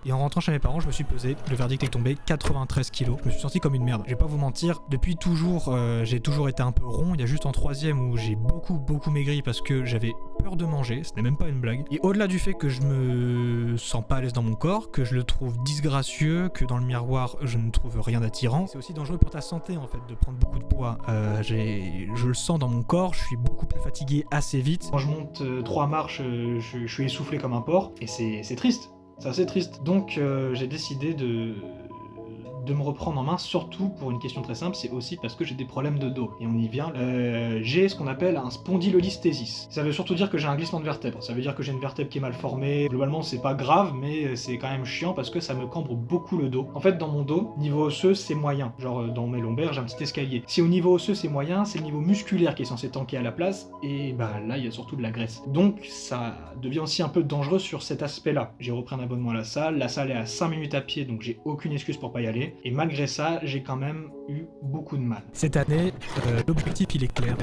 Et en rentrant chez mes parents, je me suis pesé, le verdict est tombé, 93 kilos. Je me suis senti comme une merde. Je vais pas vous mentir, depuis toujours, j'ai toujours été un peu rond. Il y a juste en troisième où j'ai beaucoup maigri parce que j'avais peur de manger, ce n'est même pas une blague. Et au-delà du fait que je me sens pas à l'aise dans mon corps, que je le trouve disgracieux, que dans le miroir je ne trouve rien d'attirant, c'est aussi dangereux pour ta santé en fait de prendre beaucoup de poids. Je le sens dans mon corps, je suis beaucoup plus fatigué assez vite. Quand je monte 3 marches, je suis essoufflé comme un porc et c'est triste. C'est assez triste. Donc j'ai décidé de me reprendre en main, surtout pour une question très simple, c'est aussi parce que j'ai des problèmes de dos. Et on y vient. J'ai ce qu'on appelle un spondylolisthésis. Ça veut surtout dire que j'ai un glissement de vertèbre. Ça veut dire que j'ai une vertèbre qui est mal formée. Globalement, c'est pas grave, mais c'est quand même chiant parce que ça me cambre beaucoup le dos. En fait, dans mon dos, niveau osseux, c'est moyen. Genre, dans mes lombaires, j'ai un petit escalier. Si au niveau osseux, c'est moyen, c'est le niveau musculaire qui est censé tanker à la place. Et bah là, il y a surtout de la graisse. Donc, ça devient aussi un peu dangereux sur cet aspect-là. J'ai repris un abonnement à la salle. La salle est à 5 minutes à pied, donc j'ai aucune excuse pour pas y aller. Et malgré ça, j'ai quand même eu beaucoup de mal. Cette année, l'objectif il est clair.